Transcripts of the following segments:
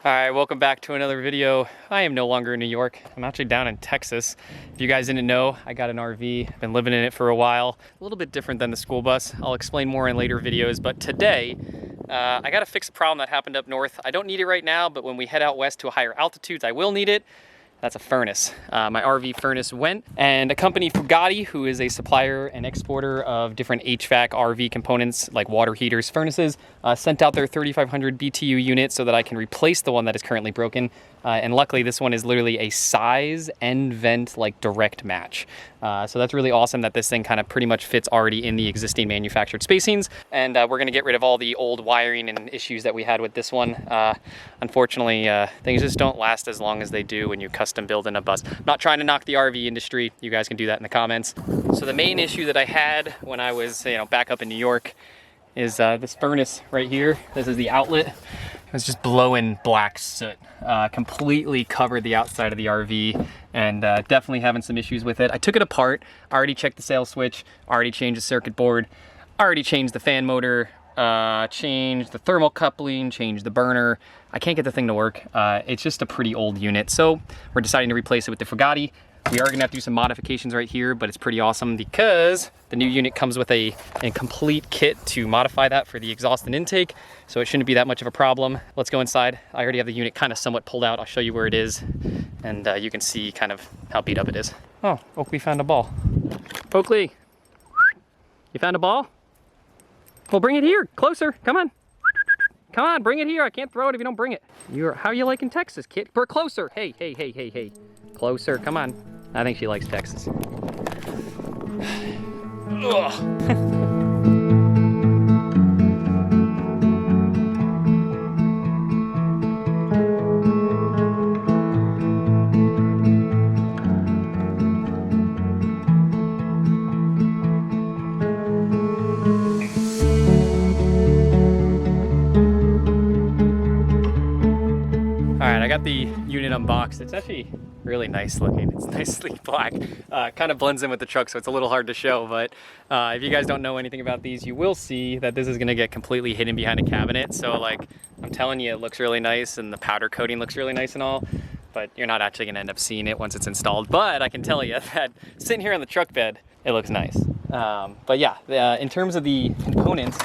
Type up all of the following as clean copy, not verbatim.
All right, welcome back to another video. I am no longer in New York. I'm actually down in Texas. If you guys didn't know, I got an RV. I've been living in it for a while. A little bit different than the school bus. I'll explain more in later videos, but today, I gotta fix a problem that happened up north. I don't need it right now, but when we head out west to higher altitudes, I will need it. That's a furnace. My RV furnace went, and a company, FOGATTI, who is a supplier and exporter of different HVAC RV components like water heaters, furnaces, sent out their 3500 BTU unit so that I can replace the one that is currently broken. And luckily this one is literally a size and vent like direct match. So that's really awesome that this thing kind of pretty much fits already in the existing manufactured spacings. And we're gonna get rid of all the old wiring and issues that we had with this one. Unfortunately, things just don't last as long as they do when you custom build in a bus. I'm not trying to knock the RV industry. You guys can do that in the comments. So the main issue that I had when I was back up in New York is this furnace right here. This is the outlet. It was just blowing black soot. Completely covered the outside of the RV, and definitely having some issues with it. I took it apart. I already checked the sail switch, already changed the circuit board, already changed the fan motor, changed the thermal coupling, changed the burner. I can't get the thing to work. It's just a pretty old unit. So we're deciding to replace it with the FOGATTI. We are gonna have to do some modifications right here, but it's pretty awesome because the new unit comes with a complete kit to modify that for the exhaust and intake, so it shouldn't be that much of a problem. Let's go inside. I already have the unit kind of somewhat pulled out. I'll show you where it is, and you can see kind of how beat up it is. Oh, Oakley found a ball. Oakley, you found a ball? Well, bring it here, closer, come on. Come on, bring it here. I can't throw it if you don't bring it. How are you liking Texas, kid? We're closer. Hey. Closer, come on. I think she likes Texas. All right, I got the unit unboxed. It's actually really nice looking. It's nicely black. Kind of blends in with the truck, so it's a little hard to show, but if you guys don't know anything about these, you will see that this is gonna get completely hidden behind a cabinet. So like, I'm telling you, it looks really nice and the powder coating looks really nice and all, but you're not actually gonna end up seeing it once it's installed. But I can tell you that sitting here on the truck bed, it looks nice. But yeah, in terms of the components,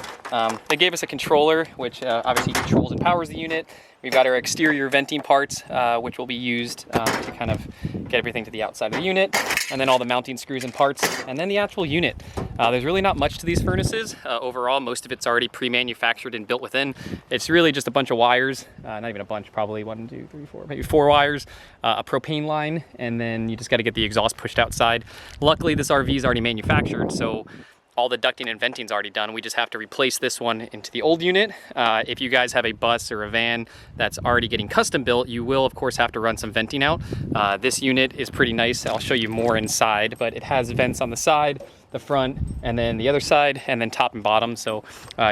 they gave us a controller, which obviously controls and powers the unit. We've got our exterior venting parts, which will be used to kind of get everything to the outside of the unit, and then all the mounting screws and parts, and then the actual unit. There's really not much to these furnaces. Overall, most of it's already pre-manufactured and built within. It's really just a bunch of wires, not even a bunch, probably 1, 2, 3, 4, maybe 4 wires, a propane line, and then you just got to get the exhaust pushed outside. Luckily, this RV is already manufactured, so all the ducting and venting is already done. We just have to replace this one into the old unit. If you guys have a bus or a van that's already getting custom built, you will of course have to run some venting out. This unit is pretty nice. I'll show you more inside, but it has vents on the side, the front, and then the other side, and then top and bottom. So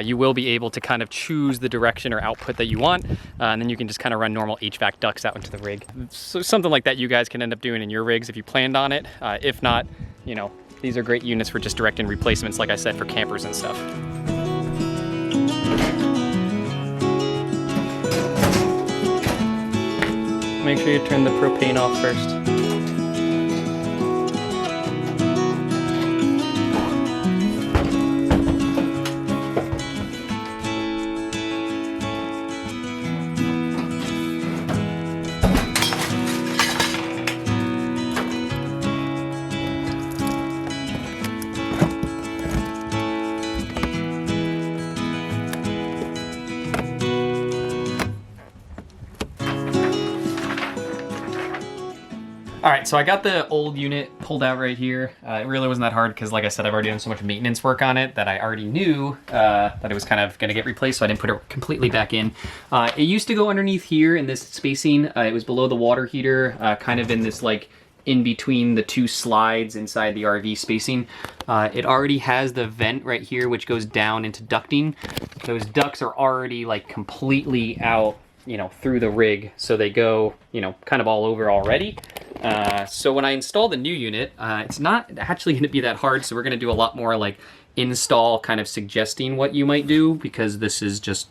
you will be able to kind of choose the direction or output that you want, and then you can just kind of run normal HVAC ducts out into the rig. So something like that you guys can end up doing in your rigs if you planned on it. If not, these are great units for just direct in replacements, like I said, for campers and stuff. Make sure you turn the propane off first. All right, so I got the old unit pulled out right here. It really wasn't that hard because, like I said, I've already done so much maintenance work on it that I already knew that it was kind of gonna get replaced, so I didn't put it completely back in. It used to go underneath here in this spacing. It was below the water heater, kind of in this like in between the 2 slides inside the RV spacing. It already has the vent right here, which goes down into ducting. Those ducts are already like completely out, through the rig, so they go, kind of all over already. So when I install the new unit, it's not actually going to be that hard, so we're going to do a lot more like install kind of suggesting what you might do, because this is just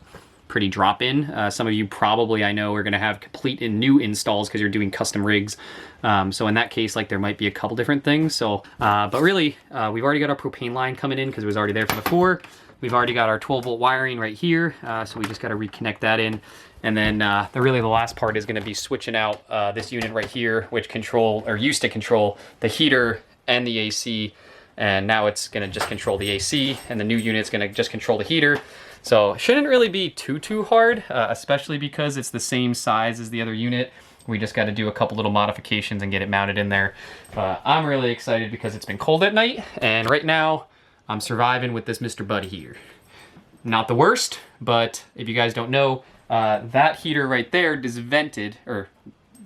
pretty drop-in. Some of you probably, I know, are gonna have complete and new installs because you're doing custom rigs. So in that case, like there might be a couple different things. So, but really, we've already got our propane line coming in because it was already there from before. We've already got our 12-volt wiring right here. So we just gotta reconnect that in. And then really the last part is gonna be switching out this unit right here, which used to control the heater and the AC. And now it's gonna just control the AC, and the new unit's gonna just control the heater. So it shouldn't really be too hard, especially because it's the same size as the other unit. We just gotta do a couple little modifications and get it mounted in there. I'm really excited because it's been cold at night, and right now I'm surviving with this Mr. Buddy here. Not the worst, but if you guys don't know, that heater right there is vented, or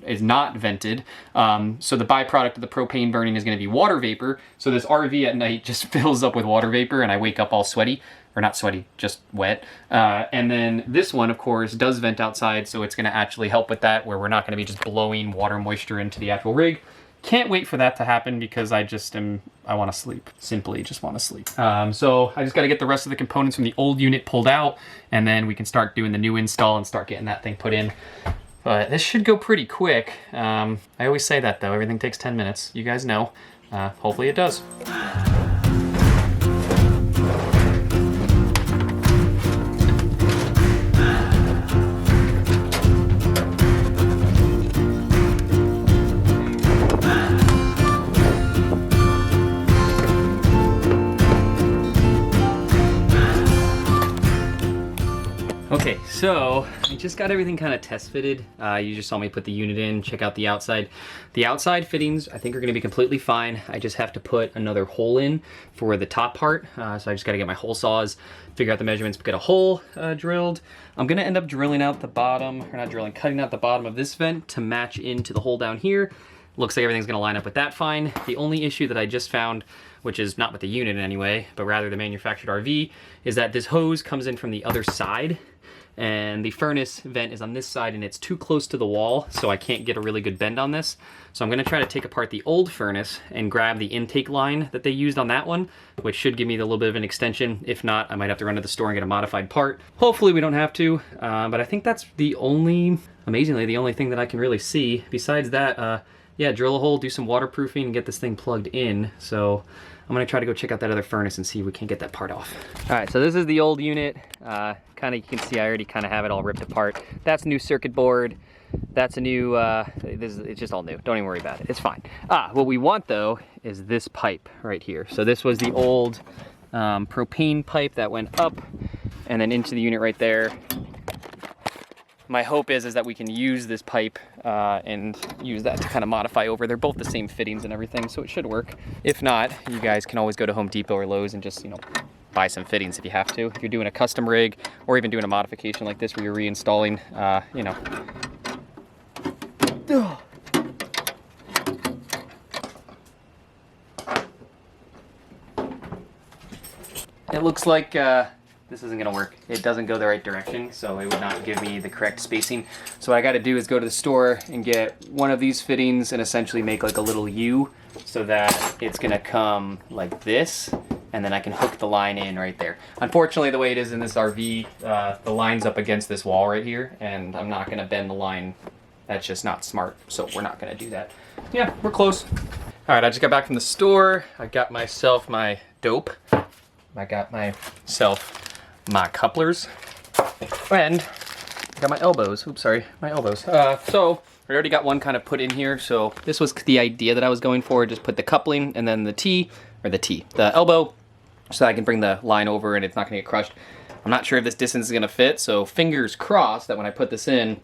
is not vented. So the byproduct of the propane burning is gonna be water vapor. So this RV at night just fills up with water vapor and I wake up all sweaty, or not sweaty, just wet. And then this one, of course, does vent outside, so it's gonna actually help with that, where we're not gonna be just blowing water moisture into the actual rig. Can't wait for that to happen because I wanna sleep. Simply just wanna sleep. So I just gotta get the rest of the components from the old unit pulled out, and then we can start doing the new install and start getting that thing put in. But this should go pretty quick. I always say that though, everything takes 10 minutes. You guys know. Hopefully it does. Okay, so I just got everything kind of test fitted. You just saw me put the unit in, check out the outside. The outside fittings I think are gonna be completely fine. I just have to put another hole in for the top part. So I just gotta get my hole saws, figure out the measurements, get a hole drilled. I'm gonna end up drilling out the bottom, or not drilling, cutting out the bottom of this vent to match into the hole down here. Looks like everything's gonna line up with that fine. The only issue that I just found, which is not with the unit in any way, but rather the manufactured RV, is that this hose comes in from the other side. And the furnace vent is on this side and it's too close to the wall, so I can't get a really good bend on this. So I'm gonna try to take apart the old furnace and grab the intake line that they used on that one, which should give me a little bit of an extension. If not, I might have to run to the store and get a modified part. Hopefully we don't have to, but I think that's amazingly, the only thing that I can really see. Besides that, yeah, drill a hole, do some waterproofing, and get this thing plugged in. So I'm gonna try to go check out that other furnace and see if we can get that part off. All right, so this is the old unit. You can see I already kind of have it all ripped apart. That's a new circuit board. That's a new, it's just all new. Don't even worry about it, it's fine. What we want though is this pipe right here. So this was the old propane pipe that went up and then into the unit right there. My hope is that we can use this pipe and use that to kind of modify over. They're both the same fittings and everything, so it should work. If not, you guys can always go to Home Depot or Lowe's and just, buy some fittings if you have to. If you're doing a custom rig or even doing a modification like this where you're reinstalling, It looks like this isn't gonna work. It doesn't go the right direction, so it would not give me the correct spacing. So what I gotta do is go to the store and get one of these fittings and essentially make like a little U so that it's gonna come like this, and then I can hook the line in right there. Unfortunately, the way it is in this RV, the line's up against this wall right here, and I'm not gonna bend the line. That's just not smart, so we're not gonna do that. Yeah, we're close. All right, I just got back from the store. I got myself my dope. I got myself my couplers, and I got my elbows. Oops, sorry, my elbows. So I already got one kind of put in here. So this was the idea that I was going for. Just put the coupling and then the elbow, so I can bring the line over and it's not gonna get crushed. I'm not sure if this distance is gonna fit, so fingers crossed that when I put this in,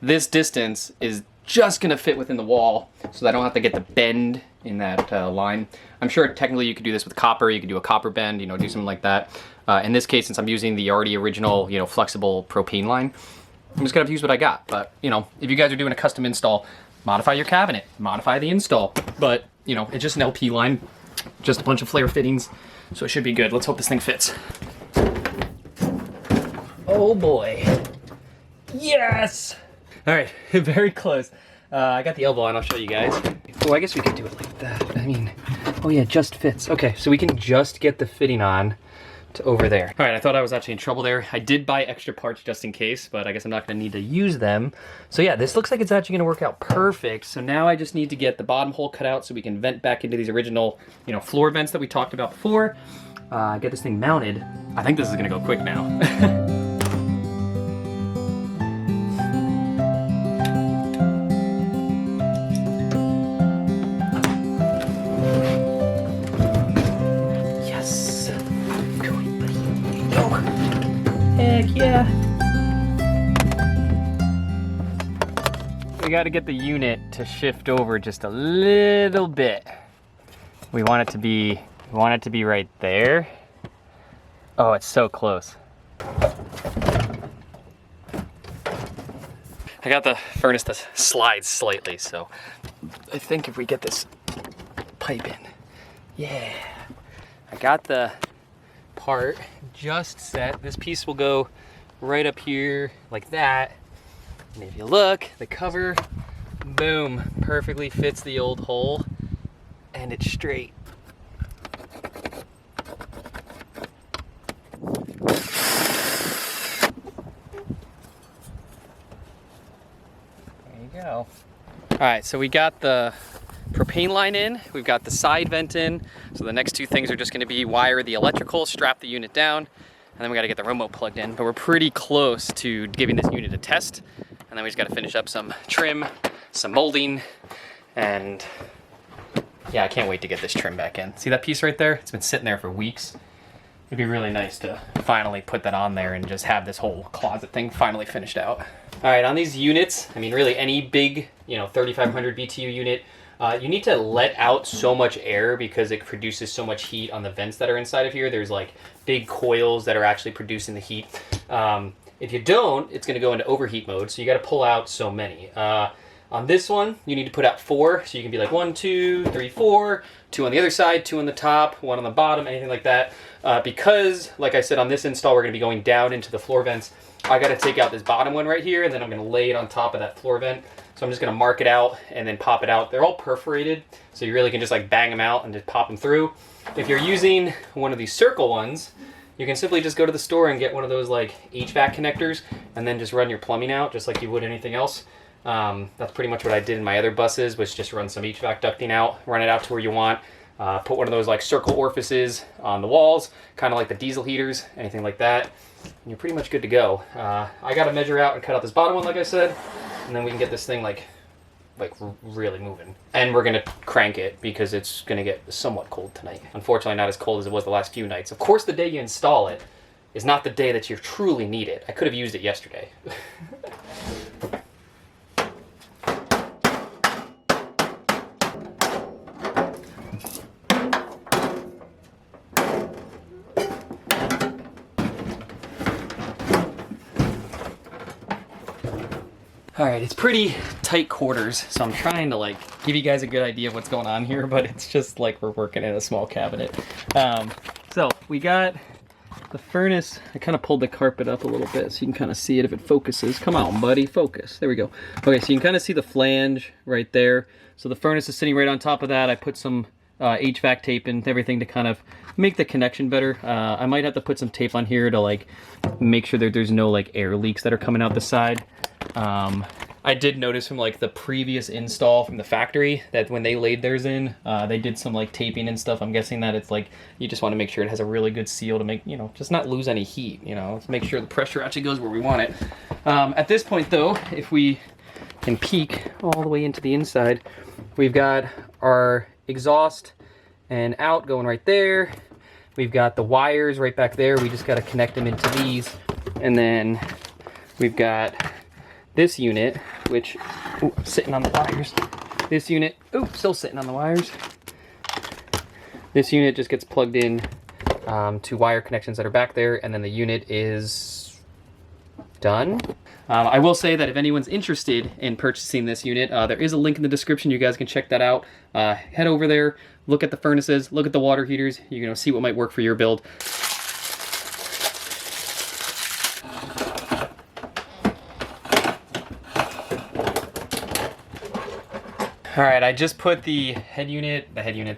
this distance is just gonna fit within the wall so that I don't have to get the bend in that line. I'm sure technically you could do this with copper, you could do a copper bend, do something like that. In this case, since I'm using the already original, flexible propane line, I'm just gonna have to use what I got. But, if you guys are doing a custom install, modify your cabinet, modify the install. But, it's just an LP line, just a bunch of flare fittings, so it should be good. Let's hope this thing fits. Oh boy. Yes! All right, very close. I got the elbow on, I'll show you guys. Oh, I guess we could do it like that. Oh yeah, it just fits. Okay, so we can just get the fitting on to over there. All right, I thought I was actually in trouble there. I did buy extra parts just in case, but I guess I'm not gonna need to use them. So yeah, this looks like it's actually gonna work out perfect. So now I just need to get the bottom hole cut out so we can vent back into these original, you know, floor vents that we talked about before. Get this thing mounted. I think this is gonna go quick now. Heck yeah. We got to get the unit to shift over just a little bit. We want it to be right there. Oh, it's so close. I got the furnace to slide slightly, so I think if we get this pipe in. Yeah. I got the part just set. This piece will go right up here like that. And if you look, the cover, boom, perfectly fits the old hole and it's straight. There you go. All right, so we got the propane line in, we've got the side vent in, so the next two things are just going to be wire the electrical, strap the unit down, and then we got to get the remote plugged in. But we're pretty close to giving this unit a test, and then we just got to finish up some trim, some molding, and yeah, I can't wait to get this trim back in. See that piece right there? It's been sitting there for weeks. It'd be really nice to finally put that on there and just have this whole closet thing finally finished out. All right, on these units, I mean really any big, you know, 3500 BTU unit, you need to let out so much air because it produces so much heat on the vents that are inside of here. There's like big coils that are actually producing the heat. If you don't, it's going to go into overheat mode, so you got to pull out so many. On this one, you need to put out 4, so you can be like 1, 2, 3, 4, 2 on the other side, 2 on the top, 1 on the bottom, anything like that. Because, like I said, on this install, we're going to be going down into the floor vents. I got to take out this bottom one right here, and then I'm going to lay it on top of that floor vent. So I'm just going to mark it out and then pop it out. They're all perforated, so you really can just like bang them out and just pop them through. If you're using one of these circle ones, you can simply just go to the store and get one of those like HVAC connectors and then just run your plumbing out just like you would anything else. That's pretty much what I did in my other buses, was just run some HVAC ducting out, run it out to where you want. Put one of those like circle orifices on the walls, kind of like the diesel heaters, anything like that. And you're pretty much good to go. I got to measure out and cut out this bottom one, like I said, and then we can get this thing like really moving. And we're gonna crank it because it's gonna get somewhat cold tonight. Unfortunately, not as cold as it was the last few nights. Of course, the day you install it is not the day that you truly need it. I could have used it yesterday. All right, it's pretty tight quarters, so I'm trying to like give you guys a good idea of what's going on here, but it's just like we're working in a small cabinet. So we got the furnace. I kind of pulled the carpet up a little bit so you can kind of see it if it focuses. Come on, buddy, focus. There we go. Okay, so you can kind of see the flange right there. So the furnace is sitting right on top of that. I put some HVAC tape and everything to kind of make the connection better. I might have to put some tape on here to like make sure that there's no like air leaks that are coming out the side. I did notice from like the previous install from the factory that when they laid theirs in, they did some like taping and stuff. I'm guessing that it's like, you just want to make sure it has a really good seal to make, you know, just not lose any heat, you know, to make sure the pressure actually goes where we want it. At this point though, if we can peek all the way into the inside, we've got our exhaust and out going right there. We've got the wires right back there. We just got to connect them into these. And then we've got this unit, which, ooh, sitting on the wires. This unit, ooh, still sitting on the wires. This unit just gets plugged in to wire connections that are back there, and then the unit is done. I will say that if anyone's interested in purchasing this unit, there is a link in the description. You guys can check that out. Head over there, look at the furnaces, look at the water heaters. You're gonna see what might work for your build. All right, I just put the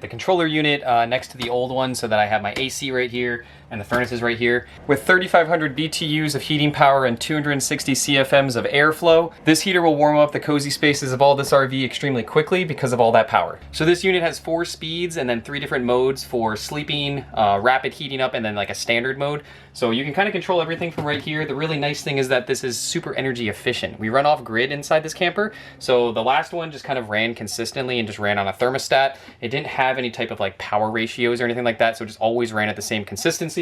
controller unit next to the old one so that I have my AC right here and the furnace is right here. With 3,500 BTUs of heating power and 260 CFMs of airflow, this heater will warm up the cozy spaces of all this RV extremely quickly because of all that power. So this unit has 4 speeds and then 3 different modes for sleeping, rapid heating up, and then like a standard mode. So you can kind of control everything from right here. The really nice thing is that this is super energy efficient. We run off grid inside this camper. So the last one just kind of ran consistently and just ran on a thermostat. It didn't have any type of like power ratios or anything like that. So it just always ran at the same consistency.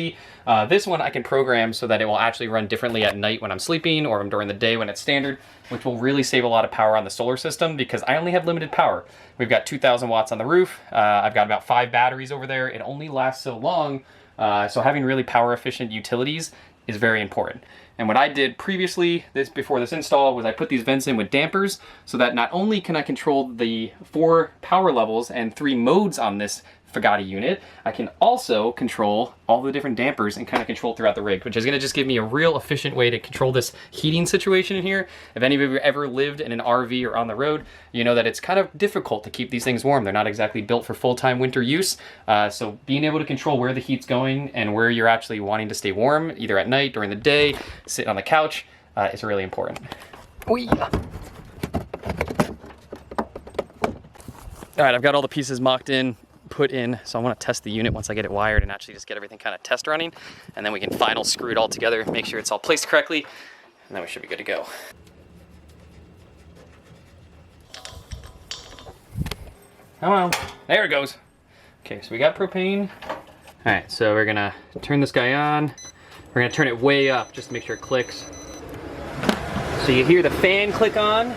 This one I can program so that it will actually run differently at night when I'm sleeping or during the day when it's standard, which will really save a lot of power on the solar system because I only have limited power. We've got 2,000 watts on the roof. I've got about 5 batteries over there. It only lasts so long. So having really power efficient utilities is very important. And what I did previously, before this install, was I put these vents in with dampers so that not only can I control the 4 power levels and 3 modes on this FOGATTI unit, I can also control all the different dampers and kind of control throughout the rig, which is going to just give me a real efficient way to control this heating situation in here. If any of you ever lived in an RV or on the road, you know that it's kind of difficult to keep these things warm. They're not exactly built for full-time winter use. So being able to control where the heat's going and where you're actually wanting to stay warm, either at night, during the day, sitting on the couch, is really important. Oh yeah. All right, I've got all the pieces mocked in, put in, so I want to test the unit once I get it wired and actually just get everything kind of test running, and then we can final screw it all together, make sure it's all placed correctly, and then we should be good to go. Come on, there it goes. Okay, so we got propane. All right, so we're gonna turn this guy on. We're gonna turn it way up just to make sure it clicks. So you hear the fan click on,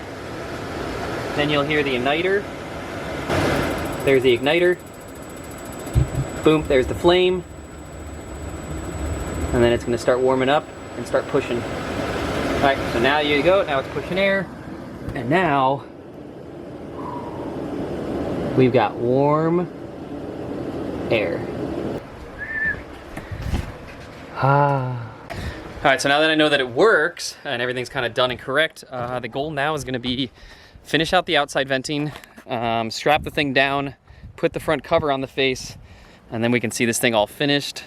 then you'll hear the igniter. There's the igniter. Boom, there's the flame. And then it's gonna start warming up and start pushing. All right, so now you go, now it's pushing air. And now, we've got warm air. All right, so now that I know that it works and everything's kind of done and correct, the goal now is gonna be finish out the outside venting, strap the thing down, put the front cover on the face, and then we can see this thing all finished.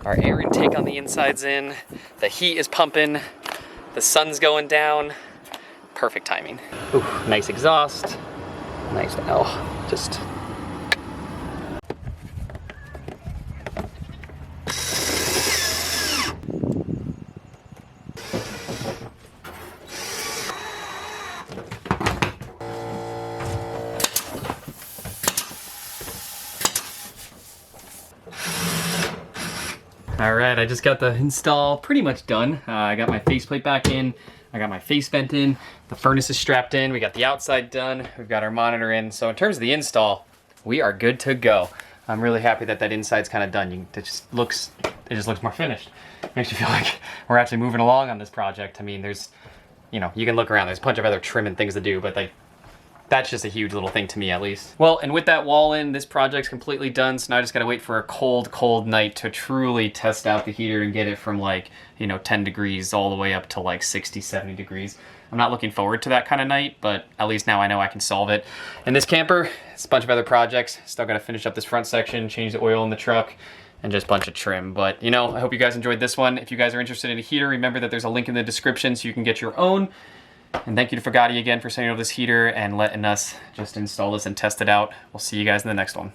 Our air intake on the inside's in, the heat is pumping, the sun's going down. Perfect timing. Ooh, nice exhaust, nice, oh, just. All right, I just got the install pretty much done. I got my faceplate back in. I got my face vent in. The furnace is strapped in. We got the outside done. We've got our monitor in. So in terms of the install, we are good to go. I'm really happy that that inside's kind of done. It just looks more finished. Makes you feel like we're actually moving along on this project. I mean, there's, you know, you can look around. There's a bunch of other trim and things to do, but like, that's just a huge little thing to me, at least. Well, and with that wall in, this project's completely done, so now I just gotta wait for a cold, cold night to truly test out the heater and get it from like, you know, 10 degrees all the way up to like 60, 70 degrees. I'm not looking forward to that kind of night, but at least now I know I can solve it. And this camper, it's a bunch of other projects. Still gotta finish up this front section, change the oil in the truck, and just a bunch of trim. But, you know, I hope you guys enjoyed this one. If you guys are interested in a heater, remember that there's a link in the description so you can get your own. And thank you to FOGATTI again for sending over this heater and letting us just install this and test it out. We'll see you guys in the next one.